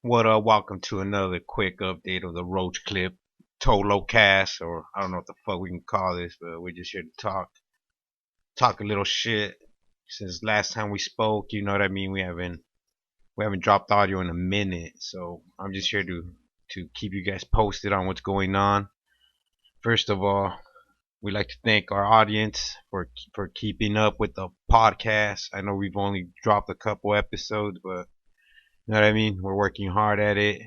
What up? Welcome to another quick update of the Roach Clip Tolocast, or I don't know what the fuck we can call this, but we're just here to talk a little shit. Since last time we spoke, you know what I mean. We haven't dropped audio in a minute, so I'm just here to keep you guys posted on what's going on. First of all, we'd like to thank our audience for keeping up with the podcast. I know we've only dropped a couple episodes, but you know what I mean. We're working hard at it.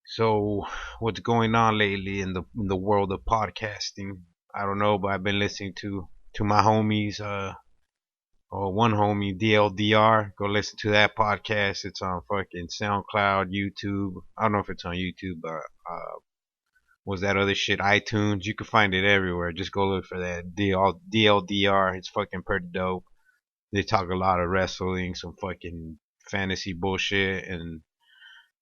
So, what's going on lately in the world of podcasting? I don't know, but I've been listening to my homies. One homie DLDR. Go listen to that podcast. It's on fucking SoundCloud, YouTube. I don't know if it's on YouTube, but was that other shit iTunes? You can find it everywhere. Just go look for that DLDR. It's fucking pretty dope. They talk a lot of wrestling, some fucking fantasy bullshit, and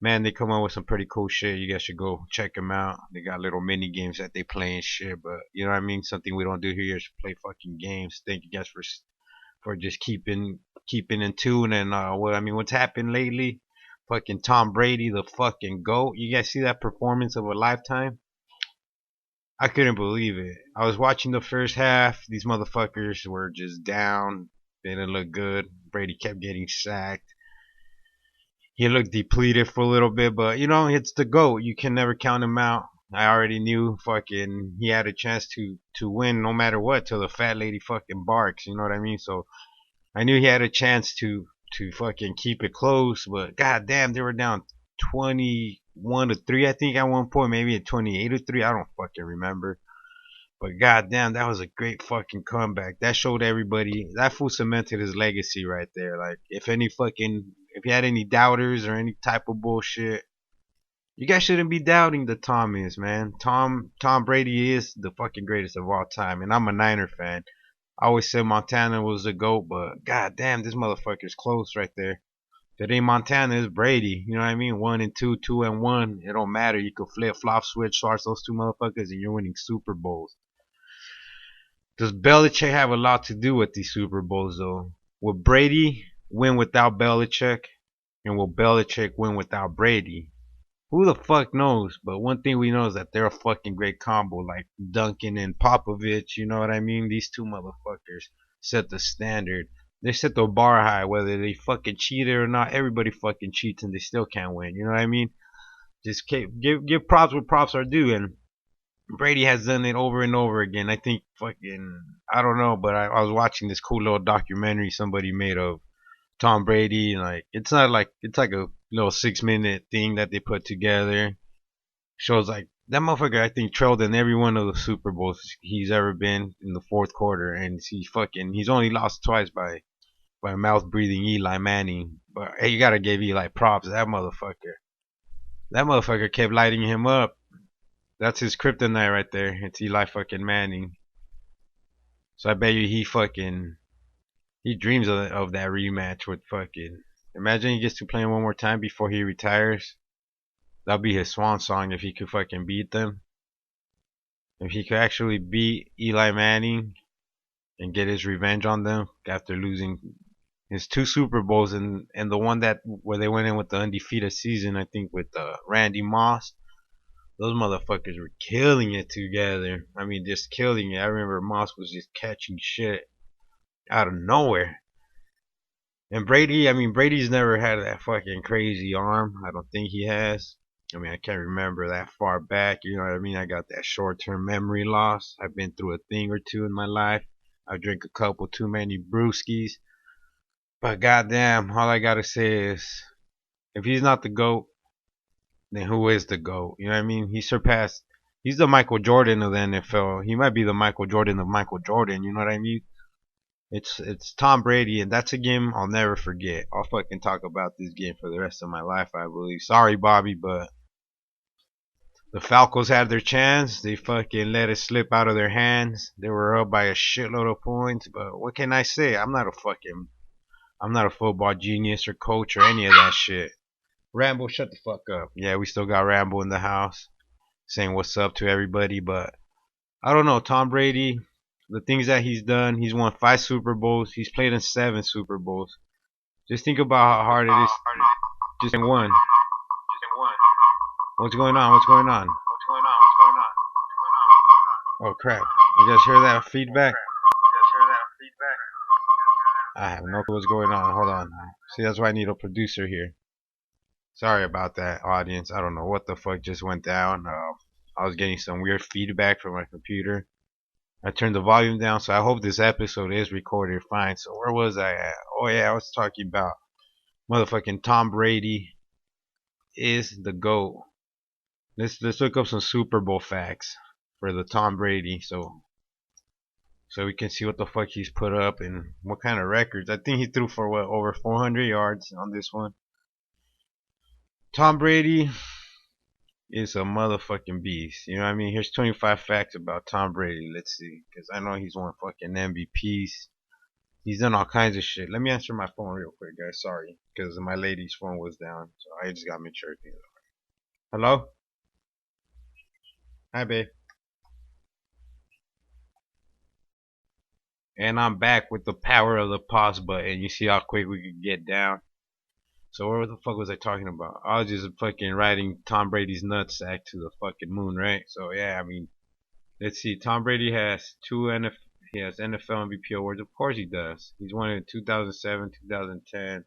man, they come up with some pretty cool shit. You guys should go check them out. They got little mini games that they play and shit. But you know what I mean? Something we don't do here is play fucking games. Thank you guys for just keeping in tune. And what's happened lately? Fucking Tom Brady, the fucking goat. You guys see that performance of a lifetime? I couldn't believe it. I was watching the first half. These motherfuckers were just down. They didn't look good. Brady kept getting sacked. He looked depleted for a little bit, but you know, it's the GOAT. You can never count him out. I already knew fucking he had a chance to win no matter what till the fat lady fucking barks, you know what I mean? So I knew he had a chance to fucking keep it close, but goddamn, they were down 21-3, I think at one point, maybe at 28-3, I don't fucking remember. But goddamn, that was a great fucking comeback. That showed everybody. That fool cemented his legacy right there. Like, if you had any doubters or any type of bullshit, you guys shouldn't be doubting the Tom is, man. Tom Brady is the fucking greatest of all time, and I'm a Niner fan. I always said Montana was the GOAT, but goddamn, this motherfucker's close right there. If it ain't Montana, it's Brady. You know what I mean? 1-2, 2-1. It don't matter. You could flip, flop, switch, switch those two motherfuckers, and you're winning Super Bowls. Does Belichick have a lot to do with these Super Bowls, though? Will Brady win without Belichick? And will Belichick win without Brady? Who the fuck knows? But one thing we know is that they're a fucking great combo, like Duncan and Popovich. You know what I mean? These two motherfuckers set the standard. They set the bar high, whether they fucking cheated or not. Everybody fucking cheats and they still can't win. You know what I mean? Just give props where props are due, and Brady has done it over and over again. I think fucking I don't know, but I was watching this cool little documentary somebody made of Tom Brady. And like it's not like it's like a little 6 minute thing that they put together. Shows like that motherfucker I think trailed in every one of the Super Bowls he's ever been in the fourth quarter, and he's only lost twice by mouth breathing Eli Manning. But hey, you gotta give Eli props. That motherfucker kept lighting him up. That's his kryptonite right there. It's Eli fucking Manning. So I bet you he dreams of that rematch with fucking. Imagine he gets to play him one more time before he retires. That'll be his swan song if he could fucking beat them. If he could actually beat Eli Manning and get his revenge on them after losing his two Super Bowls and the one that where they went in with the undefeated season, I think with Randy Moss. Those motherfuckers were killing it together. I mean, just killing it. I remember Moss was just catching shit out of nowhere. And Brady, I mean, Brady's never had that fucking crazy arm. I don't think he has. I mean, I can't remember that far back. You know what I mean? I got that short-term memory loss. I've been through a thing or two in my life. I drink a couple too many brewskis. But goddamn, all I gotta say is, if he's not the GOAT, then who is the GOAT? You know what I mean? He's the Michael Jordan of the NFL. He might be the Michael Jordan of Michael Jordan. You know what I mean? It's Tom Brady, and that's a game I'll never forget. I'll fucking talk about this game for the rest of my life, I believe. Sorry, Bobby, but the Falcons had their chance. They fucking let it slip out of their hands. They were up by a shitload of points, but what can I say? I'm not a football genius or coach or any of that shit. Rambo, shut the fuck up. Yeah, we still got Rambo in the house saying what's up to everybody, but I don't know. Tom Brady, the things that he's done, he's won 5 Super Bowls. He's played in 7 Super Bowls. Just think about how hard it is. Just in one. What's going on? What's going on? Oh crap! You guys hear that feedback? I have no clue what's going on. Hold on. See, that's why I need a producer here. Sorry about that, audience. I don't know what the fuck just went down. I was getting some weird feedback from my computer. I turned the volume down, so I hope this episode is recorded fine. So where was I at? Oh yeah, I was talking about motherfucking Tom Brady is the GOAT. Let's look up some Super Bowl facts for the Tom Brady, so we can see what the fuck he's put up and what kind of records. I think he threw for what, over 400 yards on this one. Tom Brady is a motherfucking beast. You know what I mean? Here's 25 facts about Tom Brady. Let's see, because I know he's won fucking MVPs. He's done all kinds of shit. Let me answer my phone real quick, guys. Sorry, because my lady's phone was down, so I just got me chirping. Hello? Hi, babe. And I'm back with the power of the pause button. You see how quick we could get down? So what the fuck was I talking about? I was just fucking riding Tom Brady's nutsack to the fucking moon, right? So yeah, I mean, let's see. Tom Brady has he has NFL MVP awards. Of course he does. He's won it in 2007, 2010.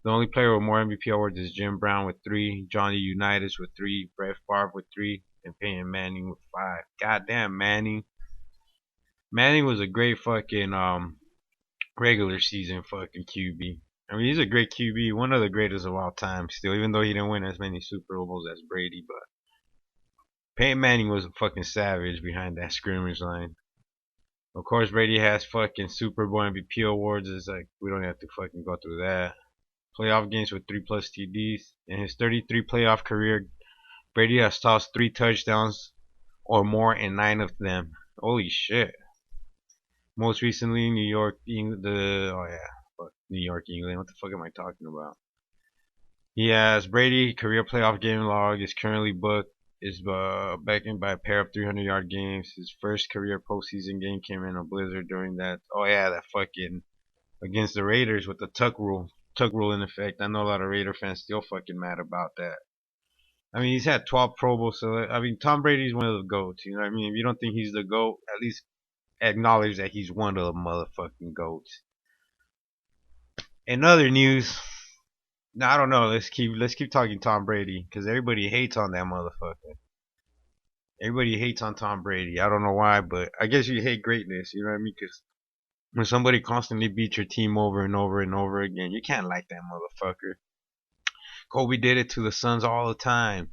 The only player with more MVP awards is Jim Brown with 3, Johnny Unitas with 3, Brett Favre with 3, and Peyton Manning with 5. Goddamn, Manning. Manning was a great fucking regular season fucking QB. I mean, he's a great QB, one of the greatest of all time still, even though he didn't win as many Super Bowls as Brady. But Peyton Manning was a fucking savage behind that scrimmage line. Of course, Brady has fucking Super Bowl MVP awards. It's like, we don't have to fucking go through that. Playoff games with 3 plus TDs. In his 33 playoff career, Brady has tossed 3 touchdowns or more in 9 of them. Holy shit. Most recently, New York, England, New York, England. What the fuck am I talking about? He has Brady career playoff game log is currently booked. Is backed by a pair of 300-yard games. His first career postseason game came in a blizzard during that. Oh yeah, that fucking against the Raiders with the tuck rule. Tuck rule in effect. I know a lot of Raider fans still fucking mad about that. I mean, he's had 12 Pro Bowls, so I mean, Tom Brady's one of the GOATs. You know what I mean? If you don't think he's the GOAT, at least acknowledge that he's one of the motherfucking GOATs. In other news, no, I don't know. Let's keep talking Tom Brady because everybody hates on that motherfucker. Everybody hates on Tom Brady. I don't know why, but I guess you hate greatness. You know what I mean? Because when somebody constantly beats your team over and over and over again, you can't like that motherfucker. Kobe did it to the Suns all the time.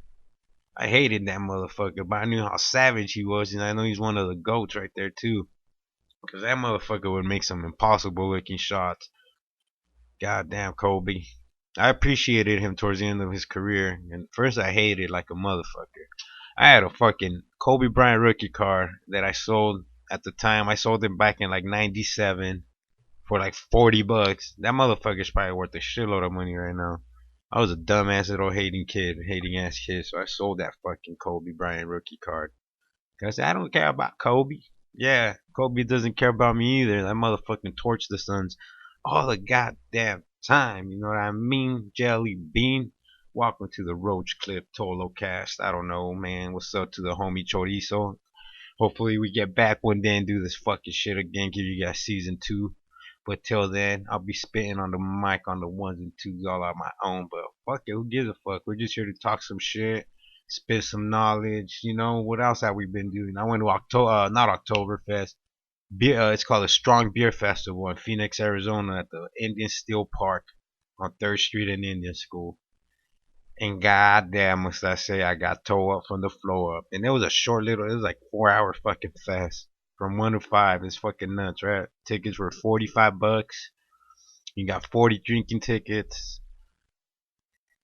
I hated that motherfucker, but I knew how savage he was, and I know he's one of the GOATs right there too. Because that motherfucker would make some impossible looking shots. Goddamn Kobe. I appreciated him towards the end of his career, and first I hated like a motherfucker. I had a fucking Kobe Bryant rookie card that I sold at the time. I sold it back in like '97 for like $40. That motherfucker's probably worth a shitload of money right now. I was a dumbass little hating ass kid, so I sold that fucking Kobe Bryant rookie card. Cause I don't care about Kobe. Yeah, Kobe doesn't care about me either. That motherfucking torched the Suns all the goddamn time. You know what I mean? Jelly bean. Welcome to the Roach Clip Tolocast. I don't know, man. What's up to the homie Chorizo? Hopefully we get back one day and do this fucking shit again. Give you guys season 2. But till then, I'll be spitting on the mic on the ones and twos all on my own. But fuck it, who gives a fuck? We're just here to talk some shit, spit some knowledge. You know, what else have we been doing? I went to not Oktoberfest. It's called a Strong Beer Festival in Phoenix, Arizona at the Indian Steel Park on 3rd Street in Indian School. And goddamn, must I say, I got towed up from the floor up. And it was it was like 4 hour fucking fest. From 1 to 5. It's fucking nuts, right? Tickets were $45. You got 40 drinking tickets.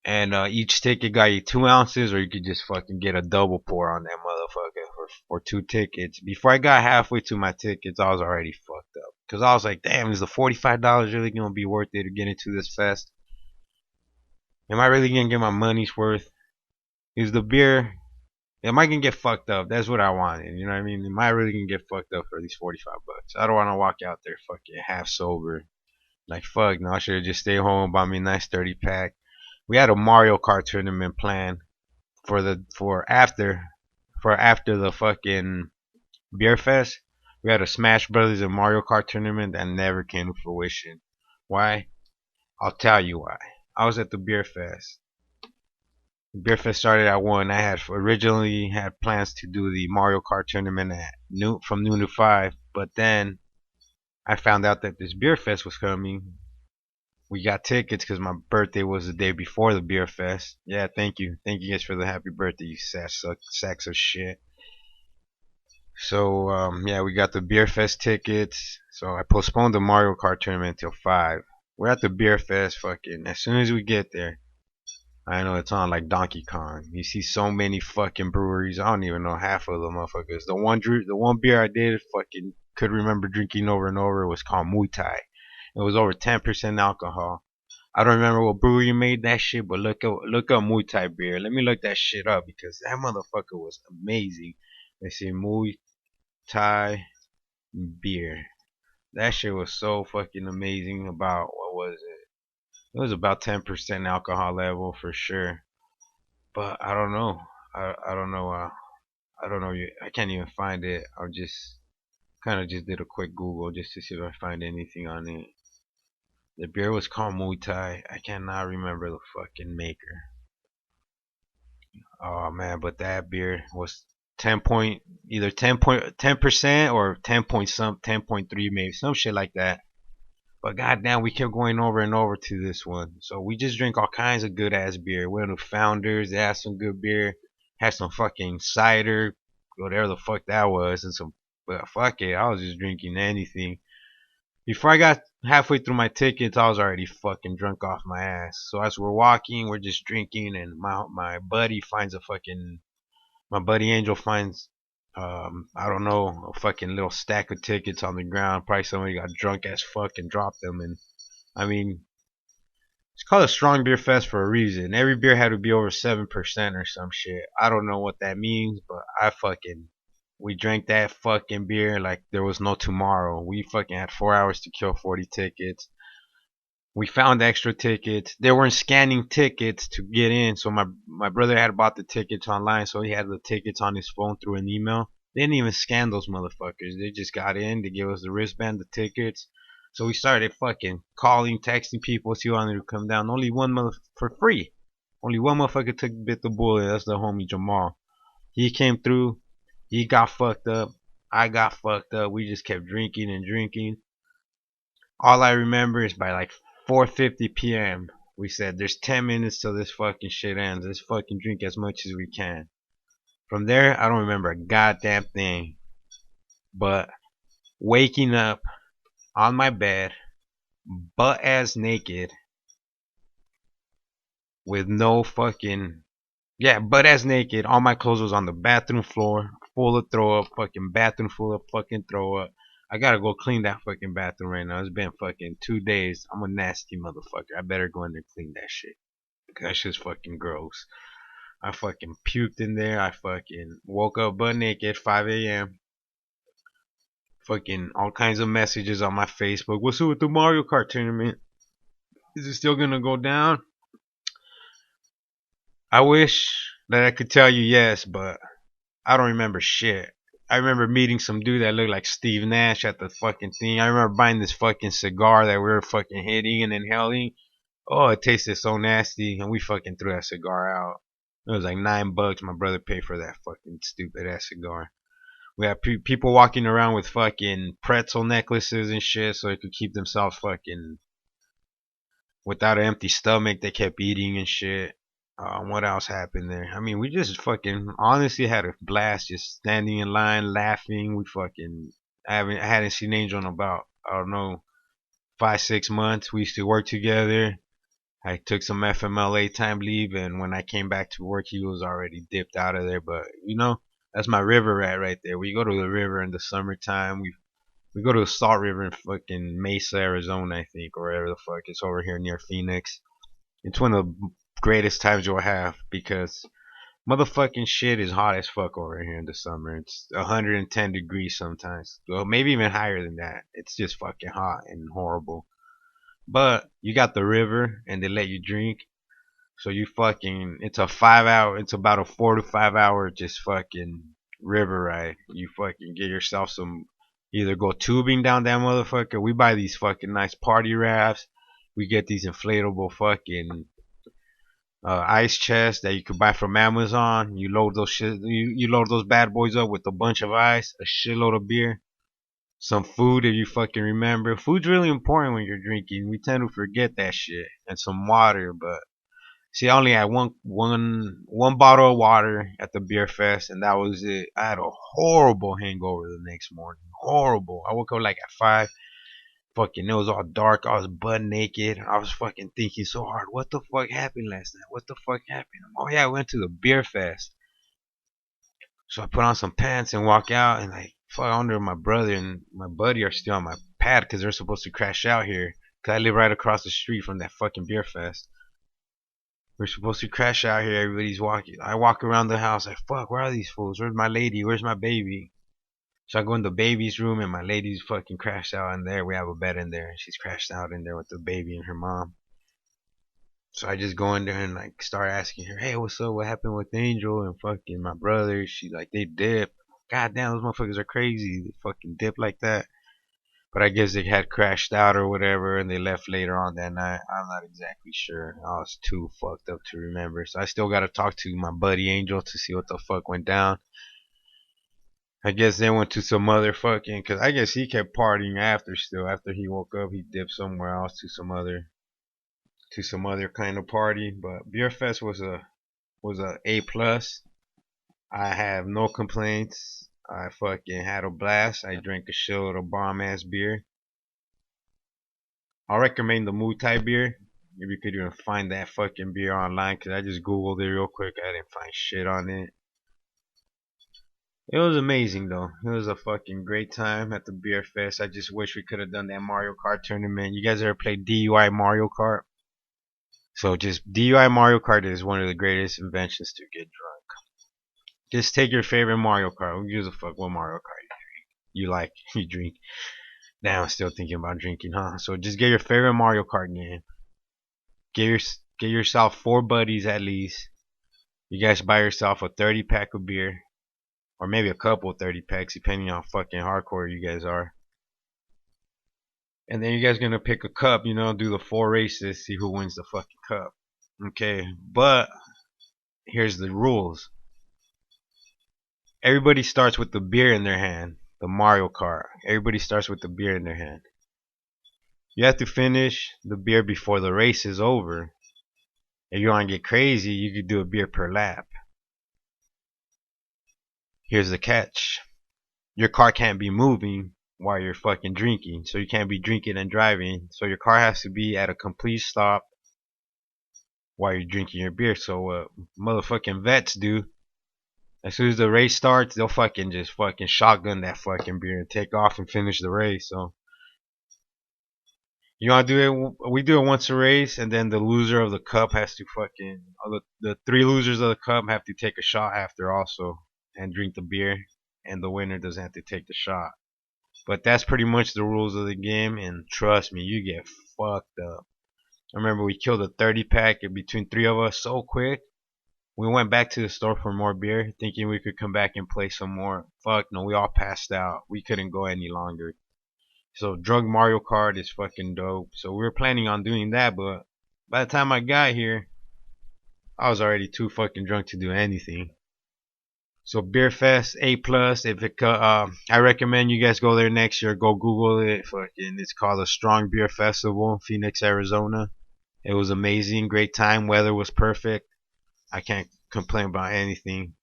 And each ticket got you 2 ounces, or you could just fucking get a double pour on that motherfucker for 2 tickets. Before I got halfway to my tickets, I was already fucked up. Because I was like, damn, is the $45 really going to be worth it to get into this fest? Am I really going to get my money's worth? Is the beer... Am I going to get fucked up? That's what I wanted. You know what I mean? Am I really going to get fucked up for these $45? I don't want to walk out there fucking half sober. Like, fuck, no, I should have just stayed home, bought me a nice 30 pack. We had a Mario Kart tournament planned for after the fucking beer fest. We had a Smash Brothers and Mario Kart tournament that never came to fruition. Why? I'll tell you why. I was at the beer fest. The beer fest started at 1. I had originally had plans to do the Mario Kart tournament at noon, from noon to 5, but then I found out that this beer fest was coming. We got tickets because my birthday was the day before the beer fest. Yeah, thank you. Thank you guys for the happy birthday, you sacks of shit. So, yeah, we got the beer fest tickets. So I postponed the Mario Kart tournament until 5. We're at the beer fest fucking. As soon as we get there, I know it's on like Donkey Kong. You see so many fucking breweries. I don't even know half of the motherfuckers. The one beer I did fucking could remember drinking over and over was called Muay Thai. It was over 10% alcohol. I don't remember what brewery made that shit, but look up Muay Thai beer. Let me look that shit up because that motherfucker was amazing. They say Muay Thai beer. That shit was so fucking amazing. About what was it? It was about 10% alcohol level for sure. But I don't know. I don't know. I don't know. I can't even find it. I just kind of just did a quick Google just to see if I find anything on it. The beer was called Muay Thai. I cannot remember the fucking maker. Oh man, but that beer was 10 point, either 10% or 10.3 maybe, some shit like that. But goddamn, we kept going over and over to this one. So we just drink all kinds of good ass beer. We went to Founders, they had some good beer, had some fucking cider, whatever the fuck that was, and some. But fuck it, I was just drinking anything. Before I got halfway through my tickets, I was already fucking drunk off my ass. So as we're walking, we're just drinking, and my buddy finds a fucking my buddy Angel finds I don't know, a fucking little stack of tickets on the ground. Probably somebody got drunk as fuck and dropped them. And I mean, it's called a strong beer fest for a reason. Every beer had to be over 7% or some shit. I don't know what that means, but we drank that fucking beer like there was no tomorrow. We fucking had 4 hours to kill 40 tickets. We found extra tickets. They weren't scanning tickets to get in, so my brother had bought the tickets online, so he had the tickets on his phone through an email. They didn't even scan those motherfuckers. They just got in. They gave us the wristband, the tickets. So we started fucking calling, texting people, see who wanted to come down. Only one mother for free. Only one motherfucker took bit the bullet. That's the homie Jamal. He came through. He got fucked up. I got fucked up. We just kept drinking and drinking. All I remember is by like 4:50 p.m. we said there's 10 minutes till this fucking shit ends. Let's fucking drink as much as we can. From there, I don't remember a goddamn thing. But waking up on my bed, butt ass naked, with no fucking, yeah, butt ass naked. All my clothes was on the bathroom floor, full of throw up, fucking bathroom full of fucking throw up. I gotta go clean that fucking bathroom right now. It's been fucking 2 days. I'm a nasty motherfucker. I better go in there and clean that shit. That shit's fucking gross. I fucking puked in there. I fucking woke up butt naked 5 a.m. Fucking all kinds of messages on my Facebook. What's up with the Mario Kart tournament? Is it still gonna go down? I wish that I could tell you yes, but I don't remember shit. I remember meeting some dude that looked like Steve Nash at the fucking thing. I remember buying this fucking cigar that we were fucking hitting and inhaling. Oh, it tasted so nasty, and we fucking threw that cigar out. It was like $9. My brother paid for that fucking stupid ass cigar. We had people walking around with fucking pretzel necklaces and shit, so they could keep themselves fucking without an empty stomach. They kept eating and shit. What else happened there? I mean, we just fucking honestly had a blast, just standing in line, laughing. We fucking I hadn't seen Angel in about, I don't know, 5 6 months. We used to work together. I took some FMLA time leave, and when I came back to work, he was already dipped out of there. But you know, that's my river rat right there. We go to the river in the summertime. We go to the Salt River in fucking Mesa, Arizona, I think, or wherever the fuck. It's over here near Phoenix. It's one of the greatest times you'll have because motherfucking shit is hot as fuck over here in the summer. It's 110 degrees sometimes. Well, maybe even higher than that. It's just fucking hot and horrible. But you got the river and they let you drink. So you fucking, it's a 5 hour, it's about a 4 to 5 hour just fucking river ride. You fucking get yourself some, either go tubing down that motherfucker. We buy these fucking nice party rafts. We get these inflatable fucking ice chests that you could buy from Amazon. You load those shit, you load those bad boys up with a bunch of ice, a shitload of beer, some food if you fucking remember. Food's really important when you're drinking. We tend to forget that shit, and some water, but see, I only had one bottle of water at the beer fest, and that was it. I had a horrible hangover the next morning. Horrible. I woke up like at 5. Fucking, it was all dark. I was butt naked. I was fucking thinking so hard. What the fuck happened last night? What the fuck happened? Oh yeah, I went to the beer fest. So I put on some pants and walk out, and like, fuck, I wonder if my brother and my buddy are still on my pad because they're supposed to crash out here. Cause I live right across the street from that fucking beer fest. We're supposed to crash out here. Everybody's walking. I walk around the house. Like, fuck, where are these fools? Where's my lady? Where's my baby? So I go in the baby's room, and my lady's fucking crashed out in there. We have a bed in there. She's crashed out in there with the baby and her mom. So I just go in there and like start asking her, hey, what's up? What happened with Angel and fucking my brother? She like, they dip. God damn, those motherfuckers are crazy. They fucking dip like that. But I guess they had crashed out or whatever, and they left later on that night. I'm not exactly sure. I was too fucked up to remember. So I still gotta talk to my buddy Angel to see what the fuck went down. I guess they went to some other fucking, cause I guess he kept partying after still. After he woke up, he dipped somewhere else to some other kind of party. But Beer Fest was a A plus. I have no complaints. I fucking had a blast. I drank a shitload of bomb ass beer. I recommend the Muay Thai beer. If you could even find that fucking beer online, cause I just googled it real quick. I didn't find shit on it. It was amazing though. It was a fucking great time at the beer fest. I just wish we could have done that Mario Kart tournament. You guys ever played DUI Mario Kart? So just DUI Mario Kart is one of the greatest inventions to get drunk. Just take your favorite Mario Kart. Who gives a fuck what Mario Kart you like? You drink. Now I'm still thinking about drinking, huh? So just get your favorite Mario Kart game. Get your get yourself 4 buddies at least. You guys buy yourself a 30 pack of beer, or maybe a couple 30 packs, depending on how fucking hardcore you guys are. And then you guys gonna pick a cup, do the 4 races, see who wins the fucking cup. Okay, but here's the rules. Everybody starts with the beer in their hand. The Mario Kart. Everybody starts with the beer in their hand. You have to finish the beer before the race is over. If you want to get crazy, you could do a beer per lap. Here's the catch. Your car can't be moving while you're fucking drinking. So you can't be drinking and driving. So your car has to be at a complete stop while you're drinking your beer. So what motherfucking vets do, as soon as the race starts, they'll fucking just fucking shotgun that fucking beer and take off and finish the race. So you want to do it? We do it once a race, and then the loser of the cup has to fucking, the 3 losers of the cup have to take a shot after also and drink the beer, and the winner doesn't have to take the shot. But that's pretty much the rules of the game, and trust me, you get fucked up. I remember we killed a 30 pack between 3 of us so quick. We went back to the store for more beer, thinking we could come back and play some more. Fuck no, we all passed out. We couldn't go any longer. So drug Mario Kart is fucking dope. So we were planning on doing that, but by the time I got here, I was already too fucking drunk to do anything. So Beer Fest A plus. If it, I recommend you guys go there next year. Go Google it. Fucking, it's called the Strong Beer Festival, Phoenix, Arizona. It was amazing, great time. Weather was perfect. I can't complain about anything.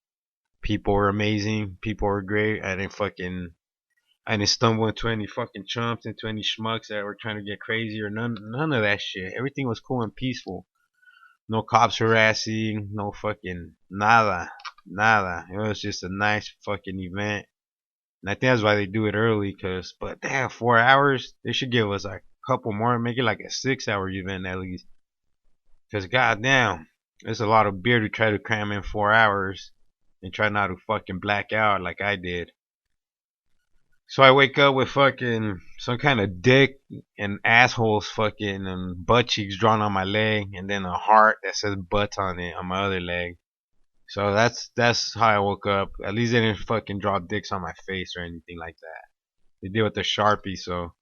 People were amazing. People were great. I didn't stumble into any fucking chumps, into any schmucks that were trying to get crazy or none of that shit. Everything was cool and peaceful. No cops harassing, no fucking nada, nada. It was just a nice fucking event. And I think that's why they do it early, but damn, 4 hours, they should give us like a couple more, make it like a 6 hour event at least. Cause goddamn, it's a lot of beer to try to cram in 4 hours and try not to fucking black out like I did. So I wake up with fucking some kind of dick and assholes fucking and butt cheeks drawn on my leg, and then a heart that says butt on it on my other leg. So that's how I woke up. At least they didn't fucking draw dicks on my face or anything like that. They did with the Sharpie, so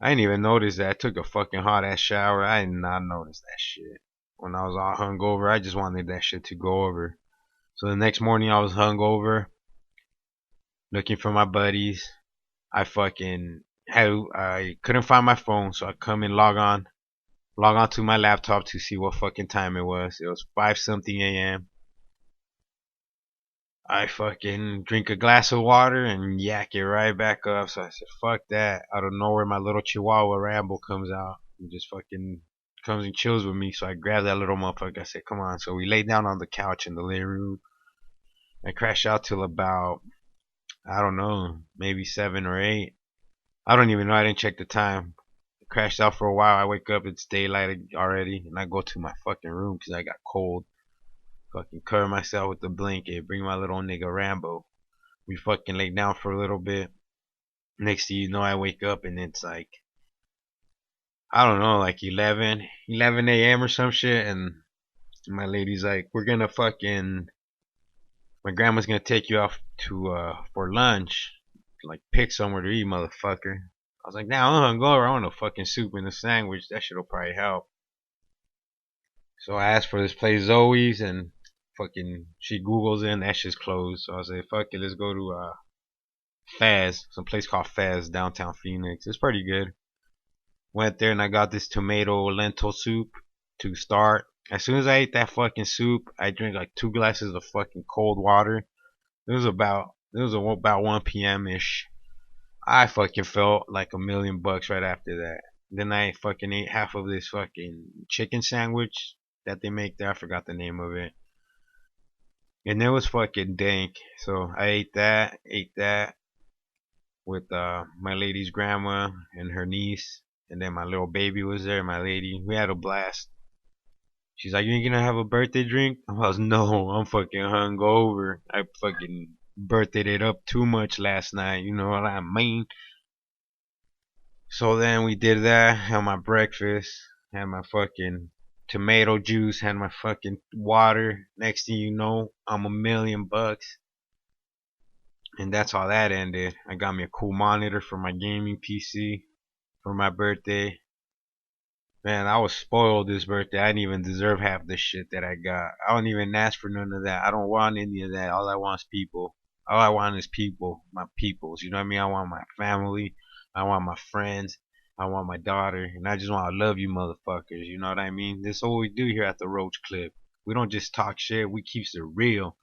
I didn't even notice that. I took a fucking hot ass shower. I did not notice that shit. When I was all hungover, I just wanted that shit to go over. So the next morning I was hungover, looking for my buddies. I couldn't find my phone, so I come and log on to my laptop to see what fucking time it was. It was 5 something a.m. I fucking drink a glass of water and yak it right back up. So I said, fuck that. Out of nowhere, my little Chihuahua Ramble comes out and just fucking comes and chills with me. So I grab that little motherfucker. I said, come on. So we lay down on the couch in the living room. I crash out till about, I don't know, maybe 7 or 8. I don't even know. I didn't check the time. I crashed out for a while. I wake up. It's daylight already. And I go to my fucking room because I got cold. Fucking cover myself with the blanket. Bring my little nigga Rambo. We fucking lay down for a little bit. Next thing you know, I wake up and it's like, I don't know, like 11 a.m. or some shit. And my lady's like, my grandma's gonna take you off to, for lunch. Like, pick somewhere to eat, motherfucker. I was like, nah, I'm hungover. I want a fucking soup and a sandwich. That shit'll probably help. So I asked for this place Zoe's and fucking she Googles in, that shit's closed. So I said, fuck it, let's go to Faz, some place called Faz, downtown Phoenix. It's pretty good. Went there and I got this tomato lentil soup to start. As soon as I ate that fucking soup, I drank like 2 glasses of fucking cold water. It was about 1 p.m. ish. I fucking felt like $1,000,000 right after that. Then I fucking ate half of this fucking chicken sandwich that they make there. I forgot the name of it. And it was fucking dank. So I ate that with my lady's grandma and her niece, and then my little baby was there. My lady, we had a blast. She's like, "You ain't gonna have a birthday drink?" I was, "No, I'm fucking hungover. I fucking birthdayed it up too much last night. You know what I mean?" So then we did that. Had my breakfast. Had my fucking tomato juice. Had my fucking water. Next thing you know, I'm $1,000,000. And that's how that ended. I got me a cool monitor for my gaming PC for my birthday. Man, I was spoiled this birthday. I didn't even deserve half the shit that I got. I don't even ask for none of that. I don't want any of that. All I want is people. All I want is people. My peoples. You know what I mean? I want my family. I want my friends. I want my daughter. And I just want to love you motherfuckers. You know what I mean? This is what we do here at the Roach Clip. We don't just talk shit. We keeps it real.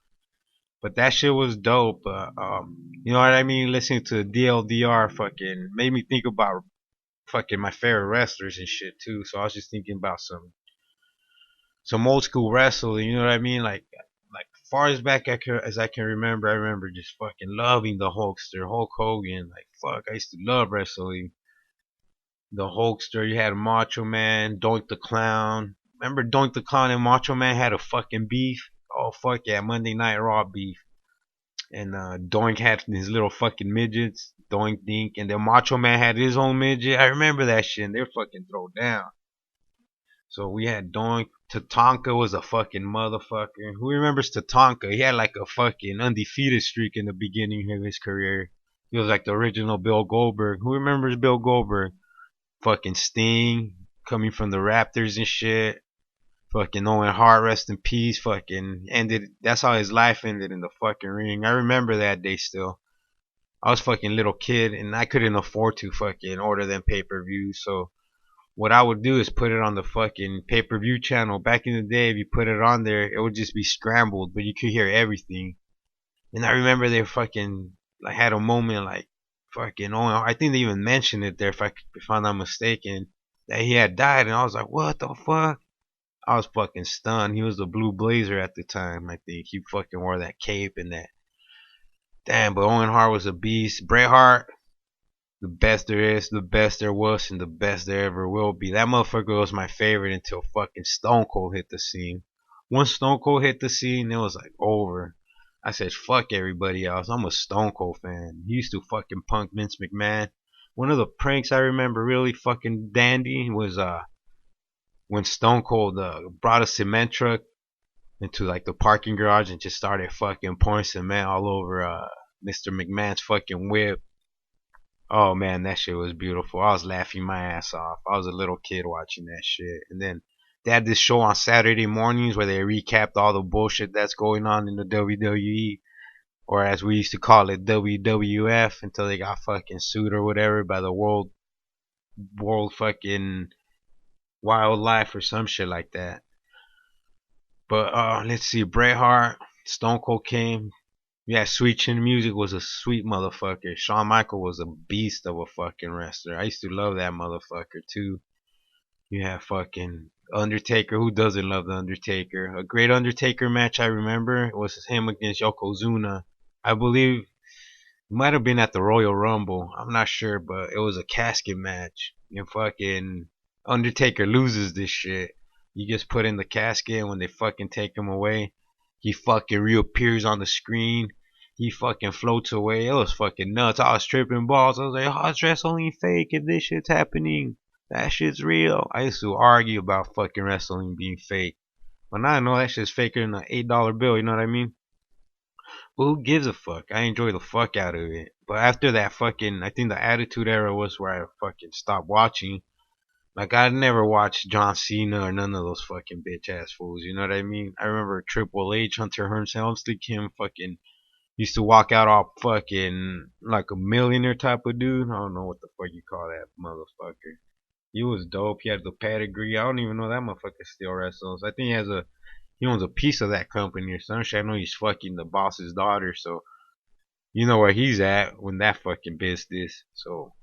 But that shit was dope. You know what I mean? Listening to DLDR fucking made me think about fucking my favorite wrestlers and shit too. So I was just thinking about some old school wrestling. You know what I mean? Like far as back as I can remember, I remember just fucking loving the Hulkster, Hulk Hogan. Like fuck, I used to love wrestling. The Hulkster. You had Macho Man, Doink the Clown. Remember Doink the Clown and Macho Man had a fucking beef? Oh fuck yeah, Monday Night Raw beef. And Doink had his little fucking midgets, Doink Dink, and then Macho Man had his own midget. I remember that shit. And they're fucking throw down. So we had Doink. Tatanka was a fucking motherfucker. Who remembers Tatanka? He had like a fucking undefeated streak in the beginning of his career. He was like the original Bill Goldberg. Who remembers Bill Goldberg? Fucking Sting coming from the Raptors and shit. Fucking Owen Hart, rest in peace. Fucking ended. That's how his life ended in the fucking ring. I remember that day still. I was fucking little kid and I couldn't afford to fucking order them pay per views. So what I would do is put it on the fucking pay per view channel. Back in the day, if you put it on there, it would just be scrambled, but you could hear everything. And I remember they fucking like had a moment like fucking Owen. I think they even mentioned it there if I'm not mistaken that he had died, and I was like, what the fuck? I was fucking stunned. He was the Blue Blazer at the time. I think he fucking wore that cape and that. Damn, but Owen Hart was a beast. Bret Hart, the best there is, the best there was, and the best there ever will be. That motherfucker was my favorite until fucking Stone Cold hit the scene. Once Stone Cold hit the scene, it was like over. I said, fuck everybody else. I'm a Stone Cold fan. He used to fucking punk Vince McMahon. One of the pranks I remember really fucking dandy was when Stone Cold brought a cement truck into like the parking garage and just started fucking pouring cement all over Mr. McMahon's fucking whip. Oh man, that shit was beautiful. I was laughing my ass off. I was a little kid watching that shit. And then they had this show on Saturday mornings where they recapped all the bullshit that's going on in the WWE, or as we used to call it, WWF, until they got fucking sued or whatever by the world fucking wildlife or some shit like that. But let's see, Bret Hart, Stone Cold came. Yeah, Sweet Chin Music was a sweet motherfucker. Shawn Michael was a beast of a fucking wrestler. I used to love that motherfucker too. You have fucking Undertaker. Who doesn't love the Undertaker? A great Undertaker match I remember was him against Yokozuna. I believe it might have been at the Royal Rumble. I'm not sure, but it was a casket match. And fucking Undertaker loses this shit. He gets put in the casket, and when they fucking take him away, he fucking reappears on the screen. He fucking floats away. It was fucking nuts. I was tripping balls. I was like, oh, it's wrestling fake and this shit's happening. That shit's real. I used to argue about fucking wrestling being fake. But now I know that shit's faker than an $8 bill, you know what I mean? But who gives a fuck? I enjoy the fuck out of it. But after that fucking, I think the Attitude Era was where I fucking stopped watching. Like I never watched John Cena or none of those fucking bitch ass fools. You know what I mean? I remember Triple H, Hunter Hearst Helmsley, him fucking used to walk out all fucking like a millionaire type of dude. I don't know what the fuck you call that motherfucker. He was dope. He had the pedigree. I don't even know that motherfucker still wrestles. I think he owns a piece of that company or some shit. I know he's fucking the boss's daughter, so you know where he's at when that fucking business. So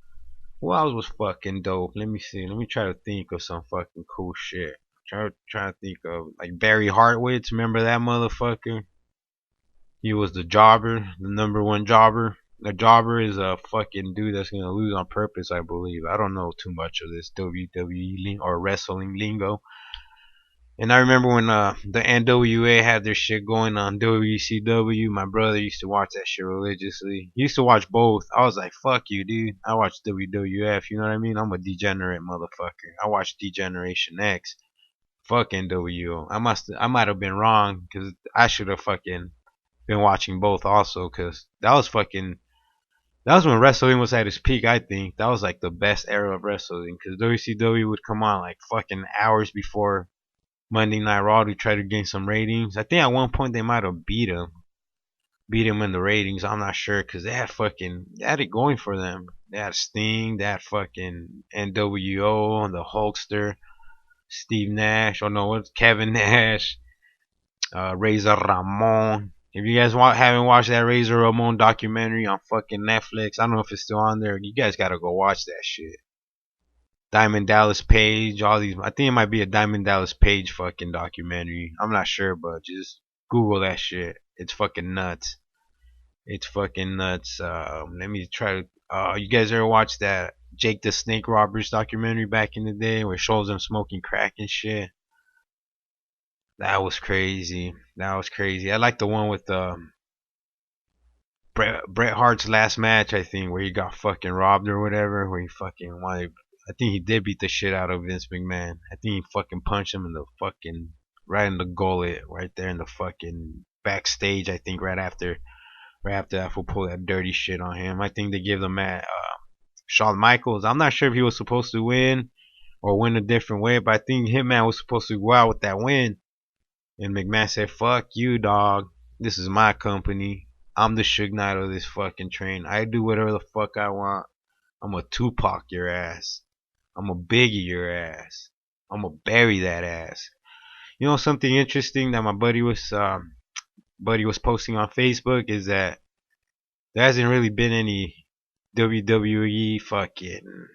who else was fucking dope? Let me see. Let me try to think of some fucking cool shit. Try to think of like Barry Hartwitz. Remember that motherfucker? He was the jobber, the number one jobber. The jobber is a fucking dude that's gonna lose on purpose, I believe. I don't know too much of this WWE or wrestling lingo. And I remember when the NWA had their shit going on WCW, my brother used to watch that shit religiously. He used to watch both. I was like, fuck you, dude. I watch WWF, you know what I mean? I'm a degenerate motherfucker. I watch Degeneration X. Fuck NWO. I might have been wrong, because I should have fucking been watching both also, because that was when wrestling was at its peak, I think. That was like the best era of wrestling, because WCW would come on like fucking hours before Monday Night Raw to try to gain some ratings. I think at one point they might have beat him in the ratings. I'm not sure because they had it going for them. They had Sting, they had fucking NWO, the Hulkster, Steve Nash. Oh no, what's Kevin Nash, Razor Ramon. If you guys haven't watched that Razor Ramon documentary on fucking Netflix, I don't know if it's still on there. You guys gotta go watch that shit. Diamond Dallas Page, all these. I think it might be a Diamond Dallas Page fucking documentary. I'm not sure, but just Google that shit. It's fucking nuts. It's fucking nuts. Let me try to. You guys ever watch that Jake the Snake Roberts documentary back in the day where it shows them smoking crack and shit? That was crazy. That was crazy. I like the one with Bret Hart's last match, I think, where he got fucking robbed or whatever, where he fucking wanted. I think he did beat the shit out of Vince McMahon. I think he fucking punched him in the fucking right in the gullet, right there in the fucking backstage. I think right after that fool pulled that dirty shit on him. I think they gave the match Shawn Michaels. I'm not sure if he was supposed to win or win a different way, but I think Hitman was supposed to go out with that win. And McMahon said, "Fuck you, dog. This is my company. I'm the Suge Knight of this fucking train. I do whatever the fuck I want. I'm a Tupac your ass. I'm a Biggie your ass. I'm gonna bury that ass." You know something interesting that my buddy was posting on Facebook is that there hasn't really been any WWE fucking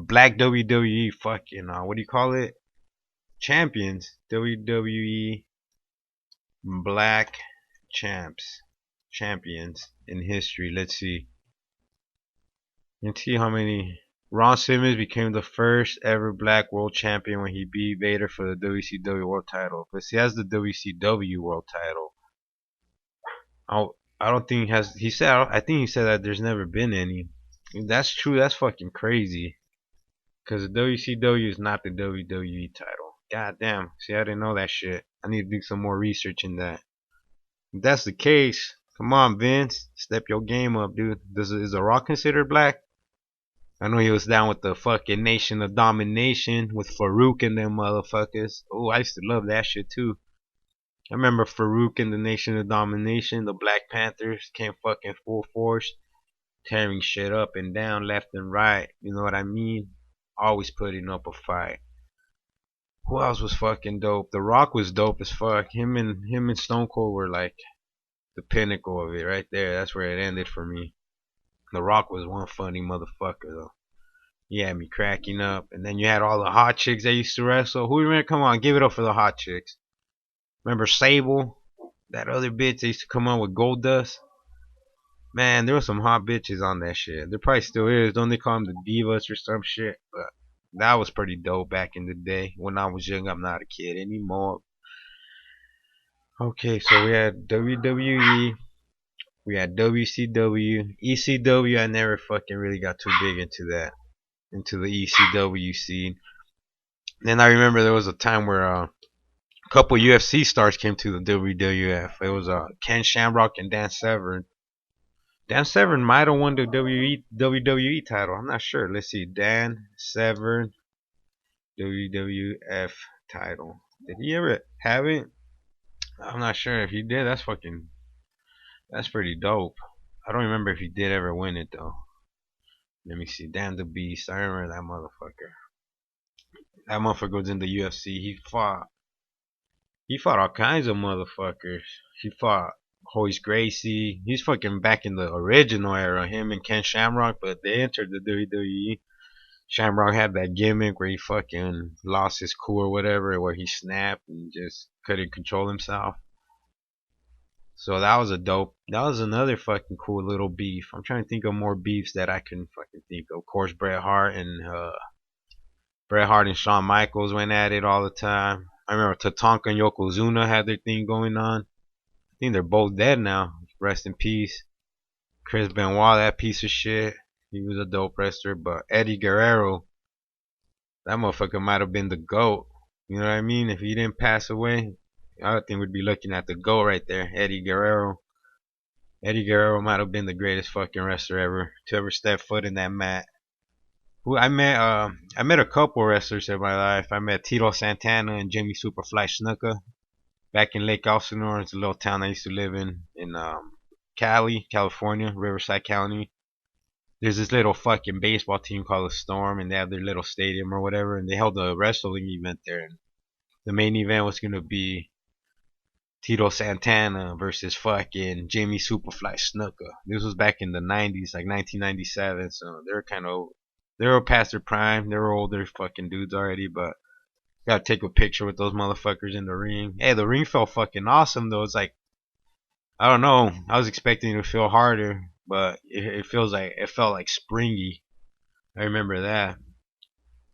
black WWE fucking what do you call it? Champions. WWE black champions in history. Let's see. Let's see how many. Ron Simmons became the first ever black world champion when he beat Vader for the WCW world title. But he has the WCW world title. I don't think he has. He said. I think he said that there's never been any. If that's true, that's fucking crazy. Cause the WCW is not the WWE title. God damn. See, I didn't know that shit. I need to do some more research in that. If that's the case, come on, Vince, step your game up, dude. Is The Rock considered black? I know he was down with the fucking Nation of Domination with Farouk and them motherfuckers. Oh, I used to love that shit too. I remember Farouk and the Nation of Domination. The Black Panthers came fucking full force, tearing shit up and down, left and right. You know what I mean? Always putting up a fight. Who else was fucking dope? The Rock was dope as fuck. Him and Stone Cold were like the pinnacle of it right there. That's where it ended for me. The Rock was one funny motherfucker though. He had me cracking up. And then you had all the hot chicks that used to wrestle. Who remember? Come on, give it up for the hot chicks. Remember Sable? That other bitch that used to come on with Gold Dust? Man, there was some hot bitches on that shit. There probably still is. Don't they call them the divas or some shit? But that was pretty dope back in the day. When I was young, I'm not a kid anymore. Okay, so we had WWE, we had WCW, ECW. I never fucking really got too big into that, into the ECW scene. Then I remember there was a time where a couple UFC stars came to the WWF. It was Ken Shamrock and Dan Severn. Dan Severn might have won the WWE title. I'm not sure. Let's see. Dan Severn WWF title. Did he ever have it? I'm not sure if he did. That's pretty dope. I don't remember if he did ever win it though. Let me see. Dan the Beast. I remember that motherfucker. That motherfucker was in the UFC. He fought all kinds of motherfuckers. He fought Hoist Gracie. He's fucking back in the original era. Him and Ken Shamrock, but they entered the WWE. Shamrock had that gimmick where he fucking lost his cool or whatever, where he snapped and just couldn't control himself. So that was a dope. That was another fucking cool little beef. I'm trying to think of more beefs that I can fucking think of. Of course, Bret Hart and Shawn Michaels went at it all the time. I remember Tatanka and Yokozuna had their thing going on. I think they're both dead now. Rest in peace. Chris Benoit, that piece of shit. He was a dope wrestler. But Eddie Guerrero, that motherfucker might have been the GOAT. You know what I mean? If he didn't pass away, I think we'd be looking at the GOAT right there. Eddie Guerrero. Eddie Guerrero might have been the greatest fucking wrestler ever to ever step foot in that mat. Who I met a couple wrestlers in my life. I met Tito Santana and Jimmy Superfly Snuka back in Lake Elsinore. It's a little town I used to live in Cali, California, Riverside County. There's this little fucking baseball team called the Storm, and they have their little stadium or whatever, and they held a wrestling event there. And the main event was gonna be Tito Santana versus fucking Jimmy Superfly Snuka. This was back in the 90s, like 1997, so they were past their prime. They were older fucking dudes already, but gotta take a picture with those motherfuckers in the ring. Hey, the ring felt fucking awesome though. It's like, I don't know. I was expecting it to feel harder, but it felt like springy. I remember that.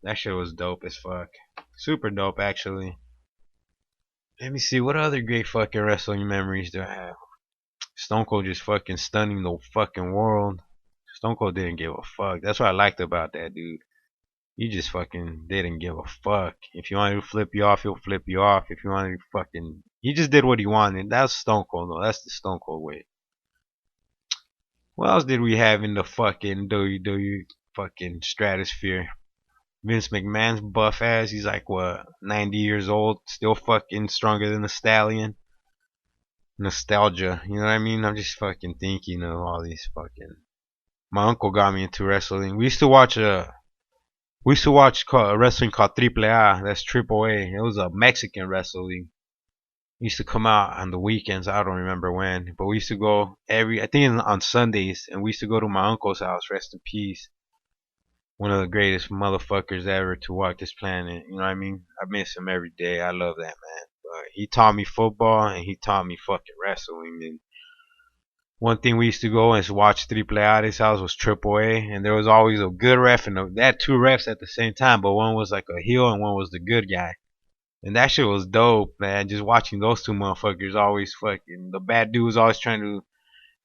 That shit was dope as fuck. Super dope actually. Let me see, what other great fucking wrestling memories do I have? Stone Cold just fucking stunning the fucking world. Stone Cold didn't give a fuck. That's what I liked about that dude. He just fucking didn't give a fuck. If you wanted to flip you off, he'll flip you off. If you wanted to fucking, he just did what he wanted. That's Stone Cold though. That's the Stone Cold way. What else did we have in the fucking WWE fucking stratosphere? Vince McMahon's buff ass. He's like what, 90 years old, still fucking stronger than a stallion. Nostalgia, you know what I mean? I'm just fucking thinking of all these fucking. My uncle got me into wrestling. We used to watch a wrestling called Triple A. That's Triple A. It was a Mexican wrestling. It used to come out on the weekends. I don't remember when, but we used to go I think on Sundays, and we used to go to my uncle's house. Rest in peace. One of the greatest motherfuckers ever to walk this planet. You know what I mean? I miss him every day. I love that man. But he taught me football and he taught me fucking wrestling. And one thing we used to go and watch Triple A at his house was Triple A, and there was always a good ref and they had two refs at the same time, but one was like a heel and one was the good guy. And that shit was dope, man. Just watching those two motherfuckers always fucking. The bad dude was always trying to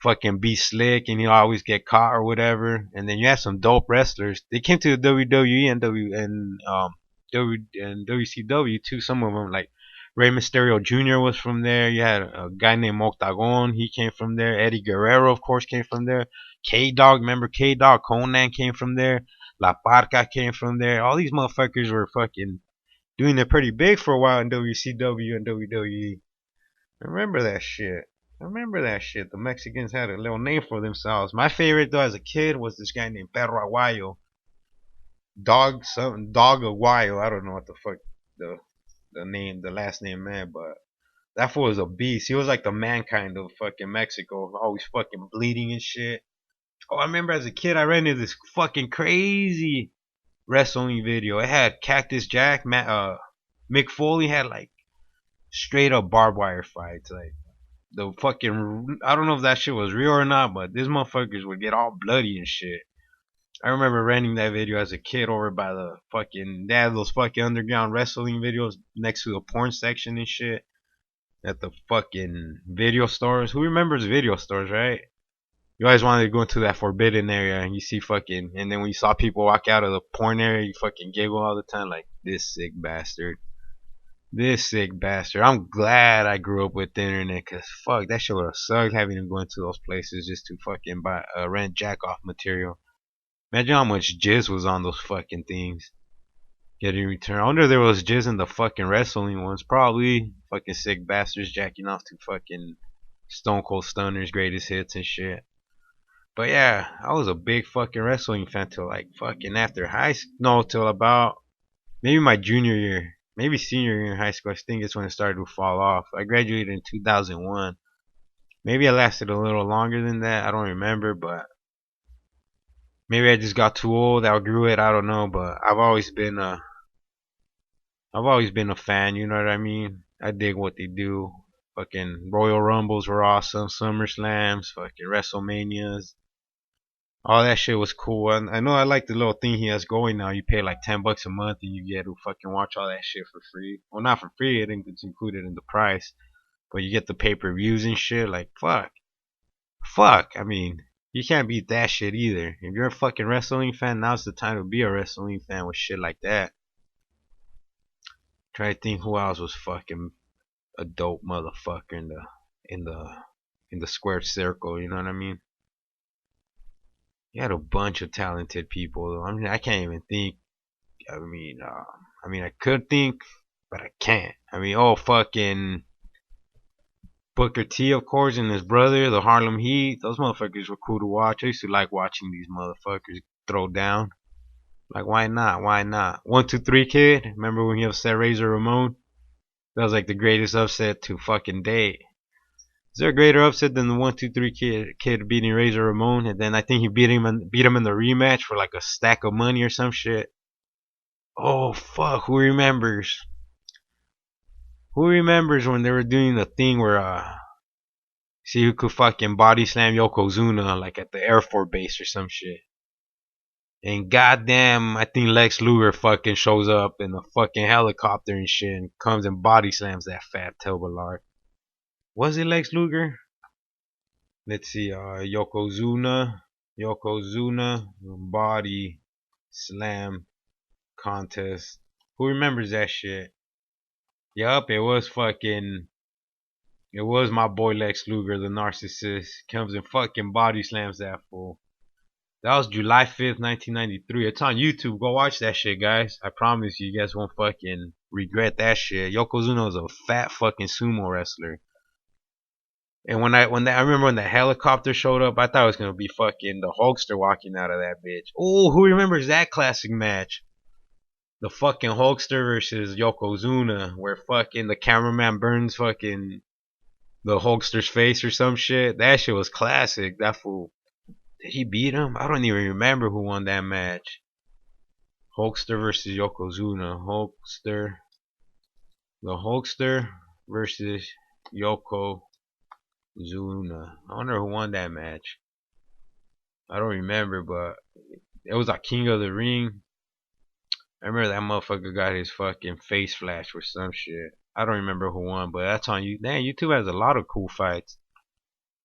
fucking be slick and he'll always get caught or whatever. And then you have some dope wrestlers. They came to the WWE and WCW too. Some of them like Rey Mysterio Jr. was from there. You had a guy named Octagon. He came from there. Eddie Guerrero, of course, came from there. K Dog, remember K Dog? Conan came from there. La Parca came from there. All these motherfuckers were fucking doing it pretty big for a while in WCW and WWE. Remember that shit. I remember that shit. The Mexicans had a little name for themselves. My favorite though as a kid was this guy named Perro Aguayo. Dog Aguayo. I don't know what the fuck the the last name meant, but that fool was a beast. He was like the mankind of fucking Mexico, always fucking bleeding and shit. Oh, I remember as a kid I ran into this fucking crazy wrestling video. It had Cactus Jack, Mick Foley had like straight up barbed wire fights, like the fucking I don't know if that shit was real or not, but these motherfuckers would get all bloody and shit. I remember renting that video as a kid over by the fucking they had those fucking underground wrestling videos next to the porn section and shit at the fucking video stores. Who remembers video stores, right? You always wanted to go into that forbidden area and you see fucking and then when you saw people walk out of the porn area you fucking giggle all the time like this sick bastard. This sick bastard. I'm glad I grew up with the internet, cause fuck, that shit would have sucked having to go into those places just to fucking buy rent jack off material. Imagine how much jizz was on those fucking things. Getting returned. I wonder if there was jizz in the fucking wrestling ones. Probably fucking sick bastards jacking off to fucking Stone Cold Stunner's greatest hits and shit. But yeah, I was a big fucking wrestling fan till like fucking after high school. No, till about maybe my junior year. Maybe senior year in high school. I think it's when it started to fall off. I graduated in 2001. Maybe I lasted a little longer than that. I don't remember, but maybe I just got too old, outgrew it. I don't know, but I've always been a fan. You know what I mean? I dig what they do. Fucking Royal Rumbles were awesome. SummerSlams, fucking WrestleManias. All that shit was cool. I know I like the little thing he has going now. You pay like $10 a month and you get to fucking watch all that shit for free. Well, not for free. I think it's included in the price, but you get the pay-per-views and shit. Like fuck. I mean, you can't beat that shit either. If you're a fucking wrestling fan, now's the time to be a wrestling fan with shit like that. Try to think who else was fucking a dope motherfucker in the in the square circle. You know what I mean? You had a bunch of talented people. I mean, I can't even think. I mean, I could think, but I can't. I mean, oh fucking Booker T, of course, and his brother, the Harlem Heat. Those motherfuckers were cool to watch. I used to like watching these motherfuckers throw down. Like, why not? Why not? 1, 2, 3 Kid. Remember when he upset Razor Ramon? That was like the greatest upset to fucking date. Is there a greater upset than the 1, 2, 3 Kid beating Razor Ramon? And then I think he beat him in the rematch for like a stack of money or some shit. Oh fuck, who remembers? Who remembers when they were doing the thing where see who could fucking body slam Yokozuna like at the Air Force base or some shit. And goddamn, I think Lex Luger fucking shows up in a fucking helicopter and shit and comes and body slams that fat Toballard. Was it Lex Luger? Let's see, Yokozuna body slam contest. Who remembers that shit? Yup, it was my boy Lex Luger, the narcissist. Comes and fucking body slams that fool. That was July 5th, 1993. It's on YouTube. Go watch that shit, guys. I promise you guys won't fucking regret that shit. Yokozuna was a fat fucking sumo wrestler. And I remember when the helicopter showed up, I thought it was gonna be fucking the Hulkster walking out of that bitch. Oh, who remembers that classic match? The fucking Hulkster versus Yokozuna, where fucking the cameraman burns fucking the Hulkster's face or some shit. That shit was classic. That fool. Did he beat him? I don't even remember who won that match. Hulkster versus Yokozuna. The Hulkster versus Yokozuna. I wonder who won that match. I don't remember, but it was a King of the Ring. I remember that motherfucker got his fucking face flashed for some shit. I don't remember who won, but that's on you. Damn, YouTube has a lot of cool fights.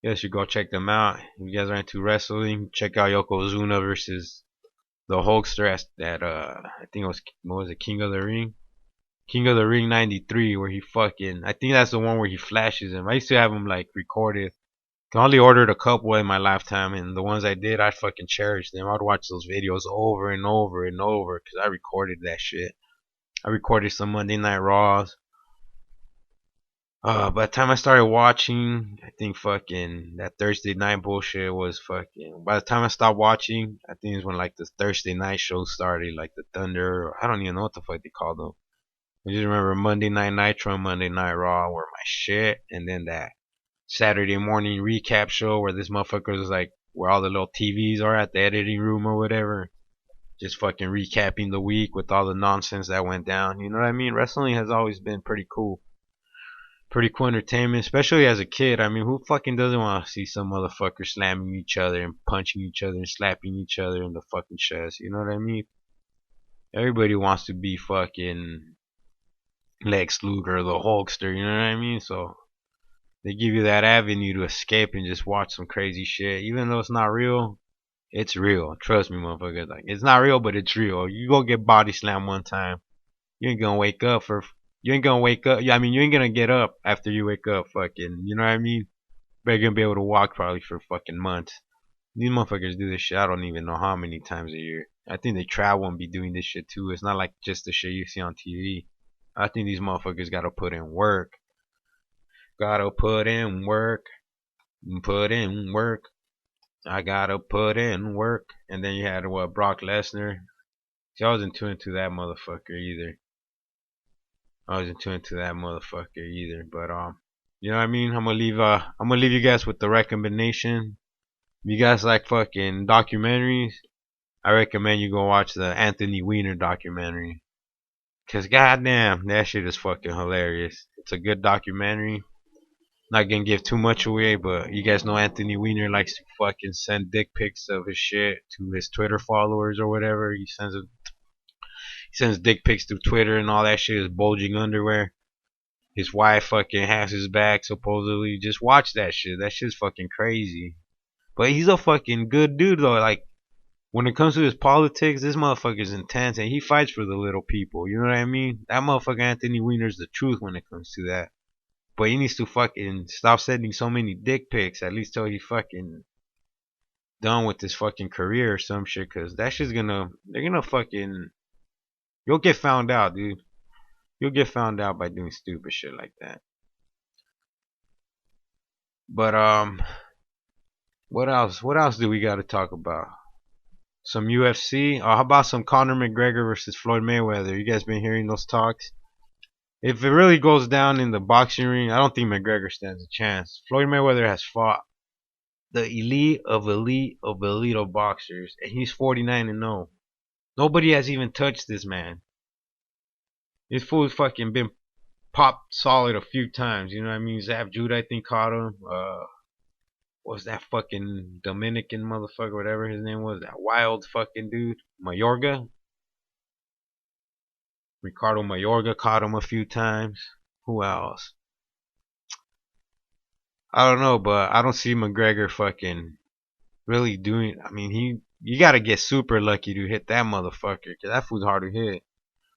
You guys should go check them out. If you guys are into wrestling, check out Yokozuna versus the Hulkster at I think it was, what was it, King of the Ring? King of the Ring 93, where he fucking, I think that's the one where he flashes him. I used to have him like recorded. I only ordered a couple in my lifetime, and the ones I did, I fucking cherished them. I'd watch those videos over and over and over because I recorded that shit. I recorded some Monday Night Raws. By the time I started watching, I think fucking that Thursday night bullshit was fucking. By the time I stopped watching, I think it's when like the Thursday night show started, like the Thunder. Or I don't even know what the fuck they called them. I just remember Monday Night Nitro and Monday Night Raw were my shit, and then that Saturday morning recap show where this motherfucker was like, where all the little TVs are at the editing room or whatever, just fucking recapping the week with all the nonsense that went down. You know what I mean? Wrestling has always been pretty cool entertainment, especially as a kid. I mean, who fucking doesn't want to see some motherfucker slamming each other and punching each other and slapping each other in the fucking chest? You know what I mean? Everybody wants to be fucking Lex Luger, the Hulkster. You know what I mean? So they give you that avenue to escape and just watch some crazy shit, even though it's not real. It's real. Trust me, motherfucker. Like, it's not real, but it's real. You go get body slammed one time, you ain't gonna wake up for. You ain't gonna wake up. Yeah, I mean, you ain't gonna get up after you wake up. Fucking, you know what I mean? But you're gonna be able to walk probably for fucking months. These motherfuckers do this shit. I don't even know how many times a year. I think they travel and be doing this shit too. It's not like just the shit you see on TV. I think these motherfuckers gotta put in work. Gotta put in work. Put in work. I gotta put in work. And then you had what, Brock Lesnar. See, I wasn't too into that motherfucker either. I wasn't too into that motherfucker either. But you know what I mean? I'm gonna leave you guys with the recommendation. If you guys like fucking documentaries, I recommend you go watch the Anthony Weiner documentary. Cause goddamn, that shit is fucking hilarious. It's a good documentary. Not gonna give too much away, but you guys know Anthony Weiner likes to fucking send dick pics of his shit to his Twitter followers or whatever. He sends dick pics to Twitter and all that shit is bulging underwear. His wife fucking has his back supposedly. Just watch that shit. That shit's fucking crazy. But he's a fucking good dude though. Like, when it comes to his politics, this motherfucker's intense and he fights for the little people. You know what I mean? That motherfucker Anthony Weiner's the truth when it comes to that. But he needs to fucking stop sending so many dick pics. At least till he fucking done with his fucking career or some shit. Cause that shit's they're gonna fucking, you'll get found out, dude. You'll get found out by doing stupid shit like that. But what else? What else do we got to talk about? Some UFC? Or how about some Conor McGregor versus Floyd Mayweather? You guys been hearing those talks? If it really goes down in the boxing ring, I don't think McGregor stands a chance. Floyd Mayweather has fought the elite of elite of elite of boxers, and he's 49-0. Nobody has even touched this man. This fool's fucking been popped solid a few times. You know what I mean? Zab Judah, I think, caught him. Was that fucking Dominican motherfucker, whatever his name was, that wild fucking dude, Mayorga? Ricardo Mayorga caught him a few times. Who else? I don't know, but I don't see McGregor fucking really doing. I mean, you gotta get super lucky to hit that motherfucker, cause that fool's hard to hit.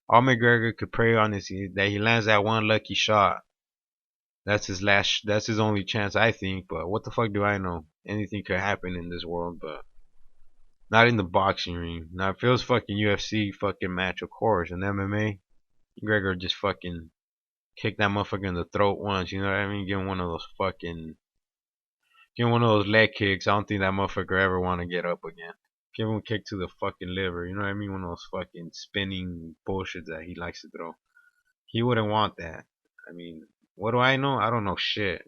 All McGregor could pray on is that he lands that one lucky shot. That's his last. That's his only chance, I think. But what the fuck do I know? Anything could happen in this world, but not in the boxing ring. Now if it was fucking UFC fucking match, of course, and MMA, McGregor just fucking kick that motherfucker in the throat once. You know what I mean? Give him one of those leg kicks. I don't think that motherfucker ever want to get up again. Give him a kick to the fucking liver. You know what I mean? One of those fucking spinning bullshits that he likes to throw. He wouldn't want that. I mean, what do I know? I don't know shit.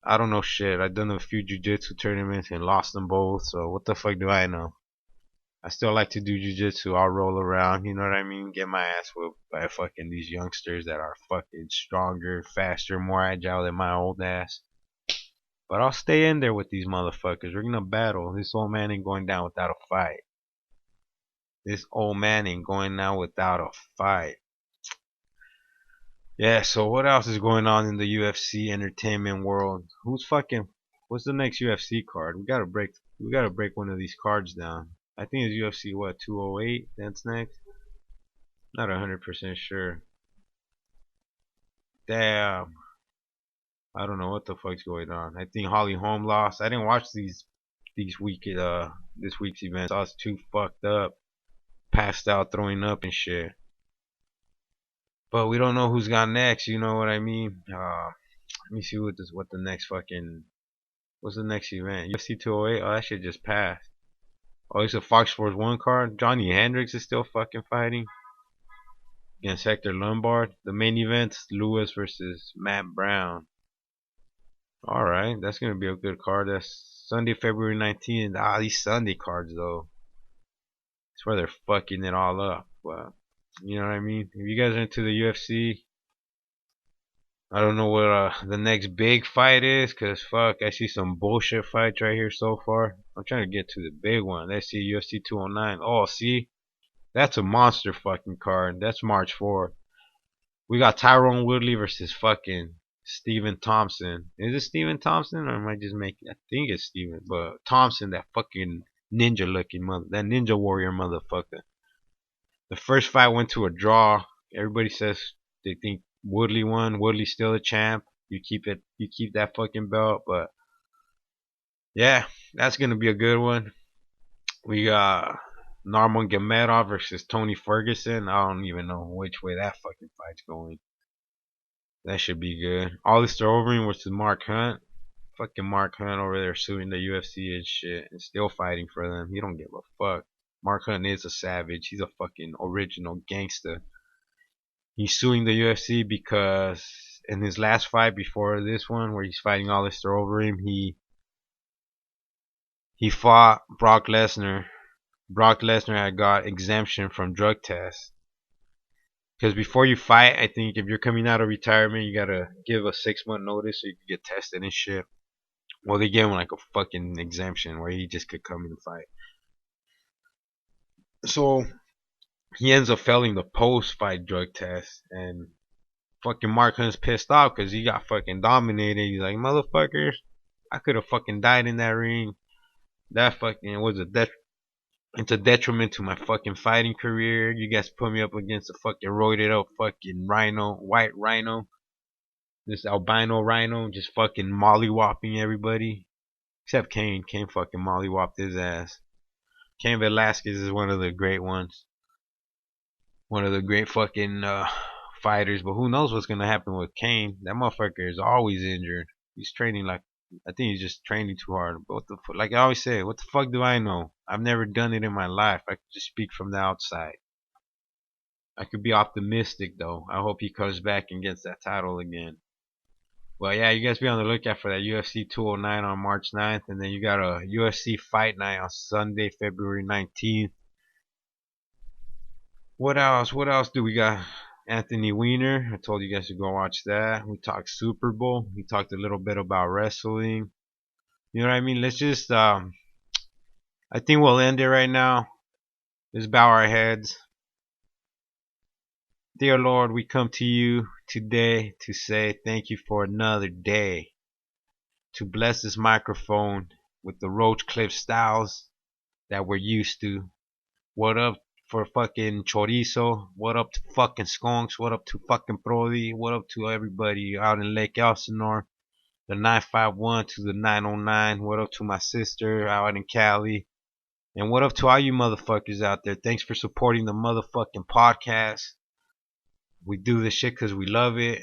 I don't know shit. I've done a few jiu-jitsu tournaments and lost them both. So what the fuck do I know? I still like to do jiu-jitsu. I'll roll around. You know what I mean? Get my ass whooped by fucking these youngsters that are fucking stronger, faster, more agile than my old ass. But I'll stay in there with these motherfuckers. We're gonna battle. This old man ain't going down without a fight. This old man ain't going down without a fight. Yeah, so what else is going on in the UFC entertainment world? What's the next UFC card? We gotta break one of these cards down. I think it's UFC what 208 that's next. Not 100% sure. Damn. I don't know what the fuck's going on. I think Holly Holm lost. I didn't watch these week this week's events. I was too fucked up, passed out, throwing up and shit. But we don't know who's got next. You know what I mean? Let me see what the next fucking what's the next event? UFC 208. Oh, that shit just passed. Oh, it's a Fox Sports One card. Johnny Hendricks is still fucking fighting against Hector Lombard. The main event: Lewis versus Matt Brown. All right, that's gonna be a good card. That's Sunday, February 19th. Ah, these Sunday cards though, it's where they're fucking it all up. But you know what I mean? If you guys are into the UFC, I don't know what the next big fight is, cause fuck, I see some bullshit fights right here so far. I'm trying to get to the big one. Let's see UFC 209. Oh, see, that's a monster fucking card. That's March 4th. We got Tyrone Woodley versus fucking Steven Thompson. Is it Steven Thompson or am I just making? I think it's Steven, but Thompson, that fucking ninja looking that ninja warrior motherfucker. The first fight went to a draw. Everybody says they think Woodley won. Woodley's still a champ. You keep it. You keep that fucking belt. But yeah, that's gonna be a good one. We got Nurmagomedov versus Tony Ferguson. I don't even know which way that fucking fight's going. That should be good. Alistair Overeem versus Mark Hunt. Fucking Mark Hunt over there suing the UFC and shit and still fighting for them. He don't give a fuck. Mark Hunt is a savage. He's a fucking original gangster. He's suing the UFC because in his last fight before this one, where he's fighting Alistair Overeem, he fought Brock Lesnar. Brock Lesnar had got exemption from drug tests. Because before you fight, I think if you're coming out of retirement, you gotta give a 6 month notice so you can get tested and shit. Well, they gave him like a fucking exemption where he just could come and fight. So he ends up failing the post-fight drug test, and fucking Mark Hunt's pissed off because he got fucking dominated. He's like, motherfuckers, I could have fucking died in that ring. That fucking was it's a detriment to my fucking fighting career. You guys put me up against a fucking roided up fucking rhino, white rhino, this albino rhino, just fucking mollywopping everybody. Except Kane. Kane fucking mollywopped his ass. Cain Velasquez is one of the great ones. One of the great fucking fighters. But who knows what's gonna happen with Kane? That motherfucker is always injured. He's training like I think he's just training too hard. But what the like I always say, what the fuck do I know? I've never done it in my life. I could just speak from the outside. I could be optimistic though. I hope he comes back and gets that title again. Well, yeah, you guys be on the lookout for that UFC 209 on March 9th, and then you got a UFC Fight Night on Sunday, February 19th. What else? What else do we got? Anthony Weiner. I told you guys to go watch that. We talked Super Bowl. We talked a little bit about wrestling. You know what I mean? Let's just I think we'll end it right now. Let's bow our heads. Dear Lord, we come to you today to say thank you for another day. To bless this microphone with the roach clip styles that we're used to. What up for fucking Chorizo? What up to fucking Skunks? What up to fucking Brody? What up to everybody out in Lake Elsinore? The 951 to the 909. What up to my sister out in Cali? And what up to all you motherfuckers out there? Thanks for supporting the motherfucking podcast. We do this shit because we love it.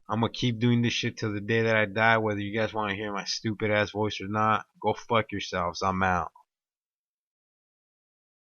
I'm gonna keep doing this shit till the day that I die, whether you guys want to hear my stupid ass voice or not. Go fuck yourselves. I'm out.